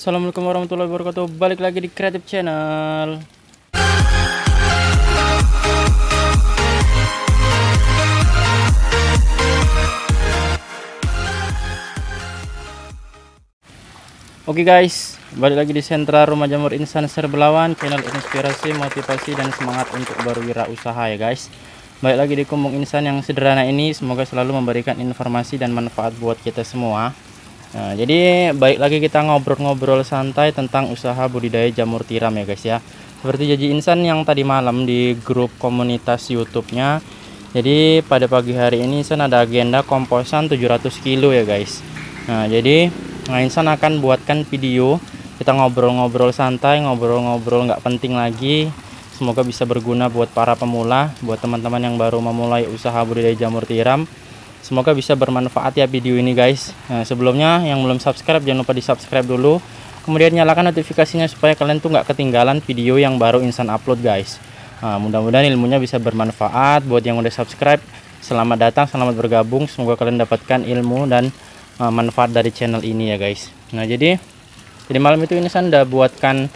Assalamualaikum warahmatullahi wabarakatuh. Balik lagi di Creative Channel. Oke guys, balik lagi di Sentra Rumah Jamur Insan Serbelawan, channel inspirasi, motivasi, dan semangat untuk berwirausaha ya guys. Balik lagi di Kumbung Insan yang sederhana ini, semoga selalu memberikan informasi dan manfaat buat kita semua. Nah, jadi baik lagi kita ngobrol-ngobrol santai tentang usaha budidaya jamur tiram ya guys ya. Seperti janji Insan yang tadi malam di grup komunitas YouTube-nya. Jadi pada pagi hari ini Insan ada agenda komposan 700 kilo ya guys. Nah, jadi Insan akan buatkan video kita ngobrol-ngobrol santai, ngobrol-ngobrol nggak penting lagi. Semoga bisa berguna buat para pemula, buat teman-teman yang baru memulai usaha budidaya jamur tiram. Semoga bisa bermanfaat ya video ini guys. Nah, sebelumnya yang belum subscribe jangan lupa di subscribe dulu. Kemudian nyalakan notifikasinya supaya kalian tuh nggak ketinggalan video yang baru Insan upload guys. Nah, mudah-mudahan ilmunya bisa bermanfaat. Buat yang udah subscribe, selamat datang, selamat bergabung. Semoga kalian dapatkan ilmu dan manfaat dari channel ini ya guys. Nah jadi malam itu Insan udah buatkan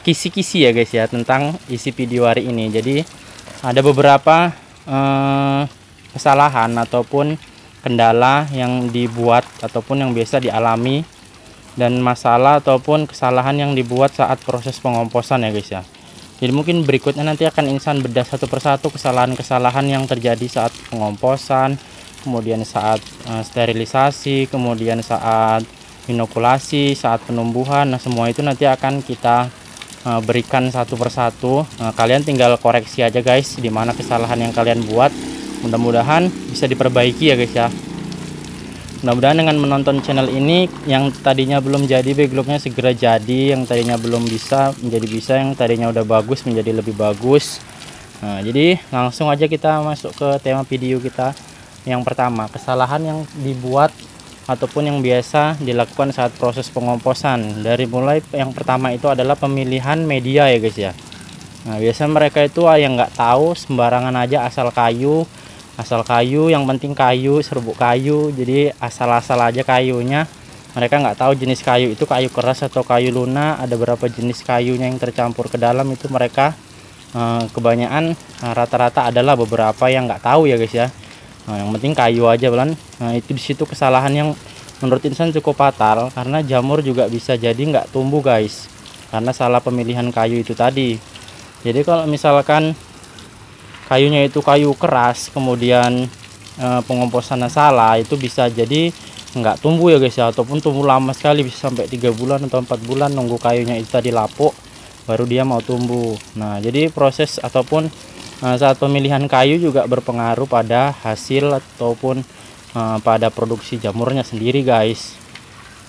kisi-kisi ya guys ya tentang isi video hari ini. Jadi ada beberapa kesalahan ataupun kendala yang dibuat ataupun yang biasa dialami, dan masalah ataupun kesalahan yang dibuat saat proses pengomposan ya guys ya. Jadi mungkin berikutnya nanti akan Insan bedah satu persatu kesalahan-kesalahan yang terjadi saat pengomposan, kemudian saat sterilisasi, kemudian saat inokulasi, saat penumbuhan. Nah semua itu nanti akan kita berikan satu persatu. Kalian tinggal koreksi aja guys di mana kesalahan yang kalian buat. Mudah-mudahan bisa diperbaiki ya guys ya. Mudah-mudahan dengan menonton channel ini, yang tadinya belum jadi backgroundnya segera jadi, yang tadinya belum bisa menjadi bisa, yang tadinya udah bagus menjadi lebih bagus. Nah jadi langsung aja kita masuk ke tema video kita. Yang pertama, kesalahan yang dibuat ataupun yang biasa dilakukan saat proses pengomposan. Dari mulai yang pertama itu adalah pemilihan media ya guys ya. Nah biasanya mereka itu yang nggak tahu sembarangan aja asal kayu, yang penting kayu, serbuk kayu. Jadi asal-asal aja kayunya. Mereka nggak tahu jenis kayu itu kayu keras atau kayu lunak. Ada berapa jenis kayunya yang tercampur ke dalam itu mereka kebanyakan rata-rata adalah beberapa yang nggak tahu ya guys ya. Nah, yang penting kayu aja belan. Nah itu disitu kesalahan yang menurut Insan cukup fatal, karena jamur juga bisa jadi nggak tumbuh guys, karena salah pemilihan kayu itu tadi. Jadi kalau misalkan kayunya itu kayu keras, kemudian pengomposannya salah, itu bisa jadi nggak tumbuh ya guys ya, ataupun tumbuh lama sekali, bisa sampai 3 bulan atau 4 bulan nunggu kayunya itu tadi lapuk baru dia mau tumbuh. Nah jadi proses ataupun saat pemilihan kayu juga berpengaruh pada hasil ataupun pada produksi jamurnya sendiri guys.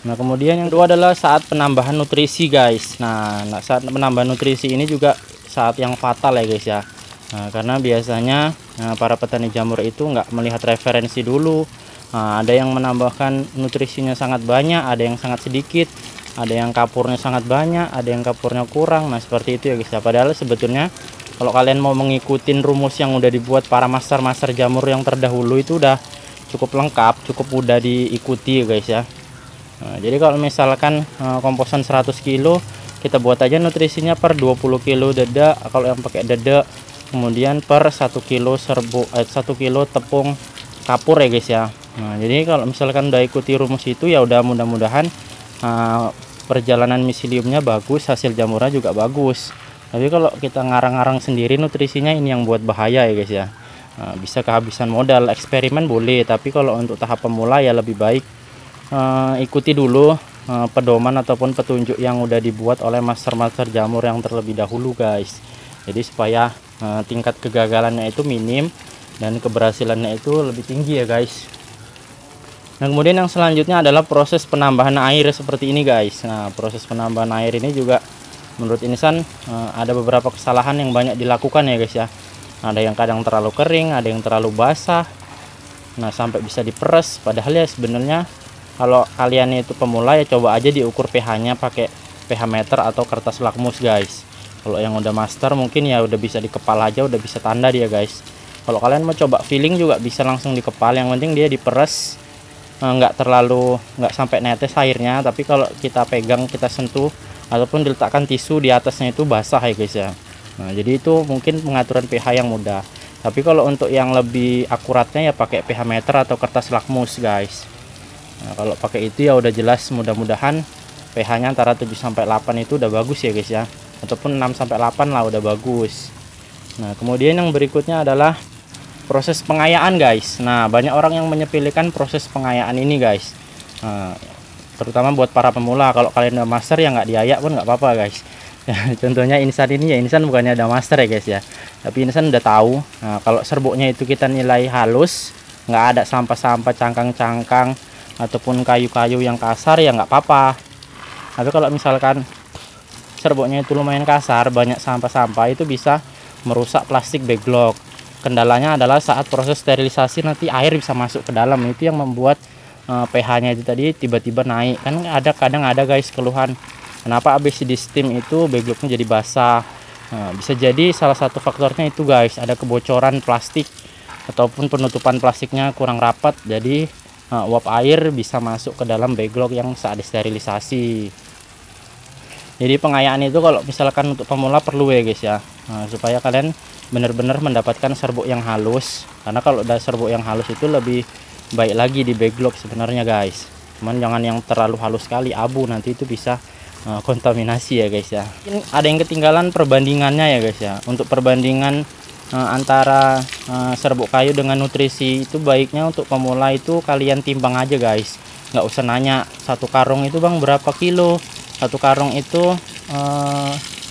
Nah kemudian yang kedua adalah saat penambahan nutrisi guys. Nah saat penambahan nutrisi ini juga saat yang fatal ya guys ya. Nah, karena biasanya para petani jamur itu nggak melihat referensi dulu. Nah, ada yang menambahkan nutrisinya sangat banyak, ada yang sangat sedikit, ada yang kapurnya sangat banyak, ada yang kapurnya kurang. Nah seperti itu ya guys ya. Padahal sebetulnya kalau kalian mau mengikuti rumus yang udah dibuat para master-master jamur yang terdahulu itu udah cukup lengkap, cukup mudah diikuti ya guys ya. Nah, jadi kalau misalkan komposan 100 kilo, kita buat aja nutrisinya per 20 kilo dada kalau yang pakai dada, kemudian per 1 kilo serbuk 1 kilo tepung kapur ya guys ya. Nah, jadi kalau misalkan udah ikuti rumus itu ya udah mudah-mudahan perjalanan miseliumnya bagus, hasil jamurnya juga bagus. Tapi kalau kita ngarang-ngarang sendiri nutrisinya, ini yang buat bahaya ya guys ya. Nah, bisa kehabisan modal. Eksperimen boleh, tapi kalau untuk tahap pemula ya lebih baik ikuti dulu pedoman ataupun petunjuk yang udah dibuat oleh master-master jamur yang terlebih dahulu guys. Jadi supaya tingkat kegagalannya itu minim dan keberhasilannya itu lebih tinggi ya guys. Nah kemudian yang selanjutnya adalah proses penambahan air seperti ini guys. Nah proses penambahan air ini juga menurut Insan ada beberapa kesalahan yang banyak dilakukan ya guys ya. Ada yang kadang terlalu kering, ada yang terlalu basah. Nah sampai bisa diperes. Padahal ya sebenarnya kalau kalian itu pemula ya coba aja diukur pH-nya pakai pH meter atau kertas lakmus guys. Kalau yang udah master mungkin ya udah bisa dikepal aja, udah bisa tanda dia guys. Kalau kalian mau coba feeling juga bisa langsung dikepal, yang penting dia diperes nggak sampai netes airnya, tapi kalau kita pegang, kita sentuh ataupun diletakkan tisu di atasnya itu basah ya guys ya. Nah jadi itu mungkin pengaturan pH yang mudah. Tapi kalau untuk yang lebih akuratnya ya pakai pH meter atau kertas lakmus guys. Nah kalau pakai itu ya udah jelas, mudah-mudahan pH-nya antara 7 sampai 8 itu udah bagus ya guys ya, ataupun 6 sampai 8 lah udah bagus. Nah kemudian yang berikutnya adalah proses pengayaan guys. Nah banyak orang yang menyepelekan proses pengayaan ini guys. Nah, terutama buat para pemula, kalau kalian udah master ya nggak diayak pun nggak apa-apa guys. Contohnya Insan ini ya, Insan bukannya udah master ya guys ya, tapi Insan udah tahu. Nah kalau serbuknya itu kita nilai halus, nggak ada sampah-sampah, cangkang-cangkang ataupun kayu-kayu yang kasar ya nggak apa-apa. Tapi kalau misalkan serbuknya itu lumayan kasar, banyak sampah-sampah, itu bisa merusak plastik backlog. Kendalanya adalah saat proses sterilisasi nanti air bisa masuk ke dalam, itu yang membuat pH-nya itu tadi tiba-tiba naik. Kan kadang ada guys keluhan, kenapa habis di steam itu backlognya jadi basah. Nah, bisa jadi salah satu faktornya itu guys, ada kebocoran plastik ataupun penutupan plastiknya kurang rapat, jadi uap air bisa masuk ke dalam backlog yang saat disterilisasi. Jadi pengayaan itu kalau misalkan untuk pemula perlu ya guys ya, supaya kalian benar-benar mendapatkan serbuk yang halus. Karena kalau udah serbuk yang halus itu lebih baik lagi di backlog sebenarnya guys. Cuman jangan yang terlalu halus sekali, abu nanti itu bisa kontaminasi ya guys ya. Ada yang ketinggalan perbandingannya ya guys ya. Untuk perbandingan antara serbuk kayu dengan nutrisi itu baiknya untuk pemula itu kalian timbang aja guys. Nggak usah nanya satu karung itu bang berapa kilo, satu karung itu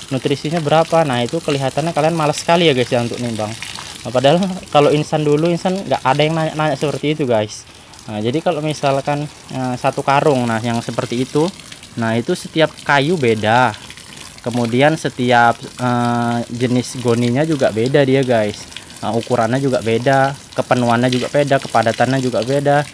nutrisinya berapa. Nah itu kelihatannya kalian malas sekali ya guys ya untuk nimbang. Nah, padahal kalau Insan dulu, Insan nggak ada yang nanya seperti itu guys. Nah jadi kalau misalkan satu karung, nah yang seperti itu, nah itu setiap kayu beda, kemudian setiap jenis goninya juga beda dia guys. Nah, ukurannya juga beda, kepenuhannya juga beda, kepadatannya juga beda,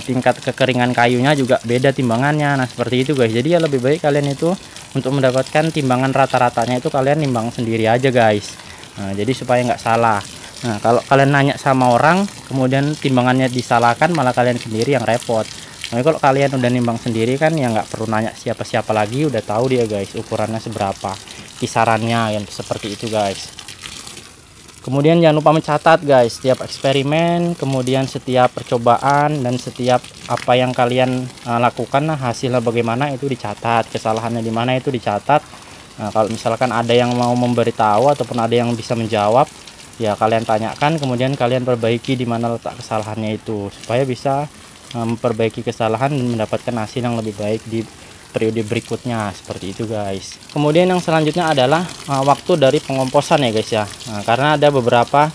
tingkat kekeringan kayunya juga beda timbangannya. Nah seperti itu guys. Jadi ya lebih baik kalian itu untuk mendapatkan timbangan rata-ratanya itu kalian nimbang sendiri aja guys. Nah jadi supaya nggak salah. Nah kalau kalian nanya sama orang kemudian timbangannya disalahkan, malah kalian sendiri yang repot. Nah kalau kalian udah nimbang sendiri kan ya nggak perlu nanya siapa-siapa lagi, udah tahu dia guys ukurannya seberapa, kisarannya yang seperti itu guys. Kemudian jangan lupa mencatat guys setiap eksperimen, kemudian setiap percobaan, dan setiap apa yang kalian lakukan, nah hasilnya bagaimana itu dicatat, kesalahannya di mana itu dicatat. Nah kalau misalkan ada yang mau memberitahu ataupun ada yang bisa menjawab, ya kalian tanyakan, kemudian kalian perbaiki di mana letak kesalahannya itu, supaya bisa memperbaiki kesalahan dan mendapatkan hasil yang lebih baik di periode berikutnya, seperti itu guys. Kemudian yang selanjutnya adalah waktu dari pengomposan ya guys ya. Nah, karena ada beberapa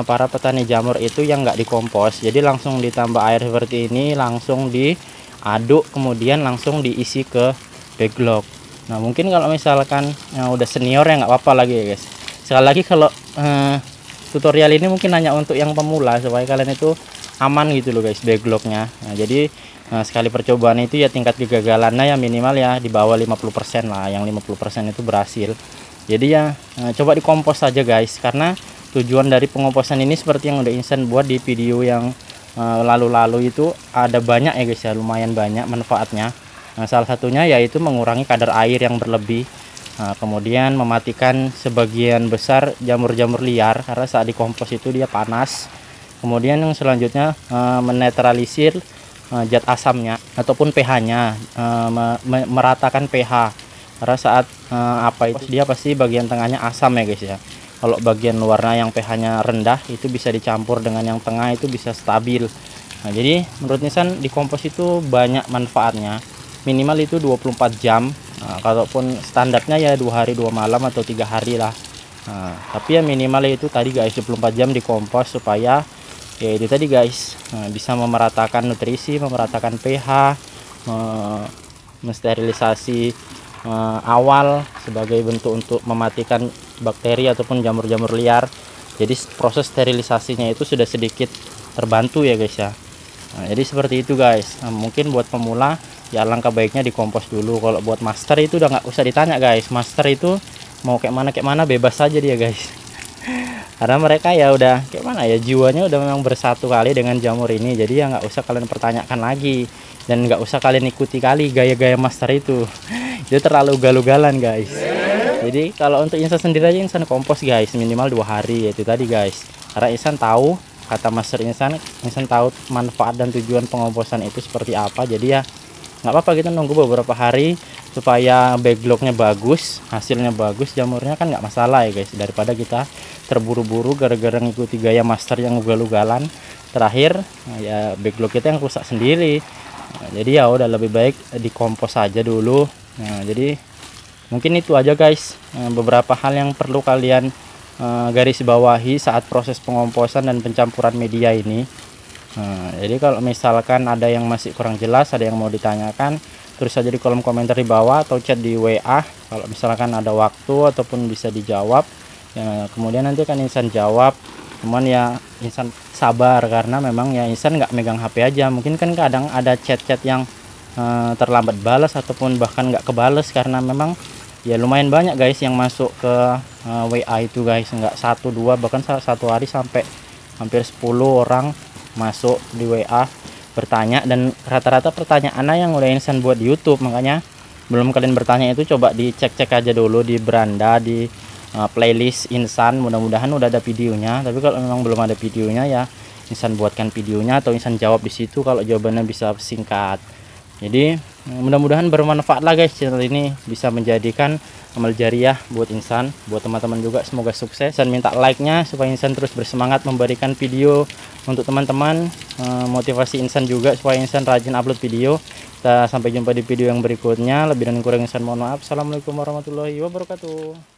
para petani jamur itu yang nggak dikompos, jadi langsung ditambah air seperti ini, langsung diaduk, kemudian langsung diisi ke backlog. Nah mungkin kalau misalkan udah senior ya nggak apa-apa lagi ya guys. Sekali lagi kalau tutorial ini mungkin hanya untuk yang pemula, supaya kalian itu aman gitu loh guys backlognya. Nah jadi sekali percobaan itu ya tingkat kegagalannya ya minimal ya di bawah 50% lah, yang 50% itu berhasil. Jadi ya coba dikompos saja guys, karena tujuan dari pengomposan ini seperti yang udah Insan buat di video yang lalu-lalu itu ada banyak ya guys ya, lumayan banyak manfaatnya. Nah, salah satunya yaitu mengurangi kadar air yang berlebih, kemudian mematikan sebagian besar jamur-jamur liar karena saat dikompos itu dia panas. Kemudian yang selanjutnya menetralisir zat asamnya ataupun pH-nya, meratakan pH, karena saat apa itu dia pasti bagian tengahnya asam ya guys ya. Kalau bagian luarnya yang pH-nya rendah itu bisa dicampur dengan yang tengah, itu bisa stabil. Nah jadi menurut Insan dikompos itu banyak manfaatnya, minimal itu 24 jam. Nah, kalaupun standarnya ya 2 hari 2 malam atau 3 hari lah. Nah, tapi ya minimal itu tadi guys 24 jam dikompos, supaya ya itu tadi guys bisa memeratakan nutrisi, memeratakan pH, mensterilisasi awal sebagai bentuk untuk mematikan bakteri ataupun jamur-jamur liar. Jadi proses sterilisasinya itu sudah sedikit terbantu ya guys ya. Nah, jadi seperti itu guys. Nah, mungkin buat pemula ya langkah baiknya dikompos dulu. Kalau buat master itu udah nggak usah ditanya guys, master itu mau kayak mana bebas saja dia guys. Karena mereka ya udah kayak mana ya, jiwanya udah memang bersatu kali dengan jamur ini. Jadi ya nggak usah kalian pertanyakan lagi, dan nggak usah kalian ikuti kali gaya-gaya master itu. Itu terlalu ugal-ugalan guys. Jadi kalau untuk Insan sendiri aja, Insan kompos guys minimal 2 hari itu tadi guys. Karena Insan tahu, kata master Insan tahu manfaat dan tujuan pengomposan itu seperti apa. Jadi ya nggak apa-apa kita nunggu beberapa hari supaya backlognya bagus, hasilnya bagus, jamurnya kan nggak masalah ya guys, daripada kita terburu-buru gara-gara ngikuti gaya master yang ugal-ugalan, terakhir ya backlog kita yang rusak sendiri. Nah, jadi ya udah lebih baik dikompos aja dulu. Nah, jadi mungkin itu aja guys, beberapa hal yang perlu kalian garis bawahi saat proses pengomposan dan pencampuran media ini. Nah, jadi kalau misalkan ada yang masih kurang jelas, ada yang mau ditanyakan, tulis saja di kolom komentar di bawah atau chat di WA kalau misalkan ada waktu ataupun bisa dijawab ya, kemudian nanti kan Insan jawab. Cuman ya Insan sabar karena memang ya Insan nggak megang HP aja, mungkin kan kadang ada chat-chat yang terlambat balas ataupun bahkan nggak kebales, karena memang ya lumayan banyak guys yang masuk ke WA itu guys, nggak 1 2 bahkan satu hari sampai hampir 10 orang masuk di WA bertanya, dan rata-rata pertanyaannya yang udah Insan buat di YouTube. Makanya belum kalian bertanya itu coba dicek-cek aja dulu di beranda, di playlist Insan, mudah-mudahan udah ada videonya. Tapi kalau memang belum ada videonya ya Insan buatkan videonya atau Insan jawab di situ kalau jawabannya bisa singkat. Jadi mudah-mudahan bermanfaat lah guys, channel ini bisa menjadikan amal jariah buat Insan, buat teman-teman juga, semoga sukses. Dan minta like-nya supaya Insan terus bersemangat memberikan video untuk teman-teman, motivasi Insan juga supaya Insan rajin upload video. Kita sampai jumpa di video yang berikutnya. Lebih dan kurang Insan mohon maaf. Assalamualaikum warahmatullahi wabarakatuh.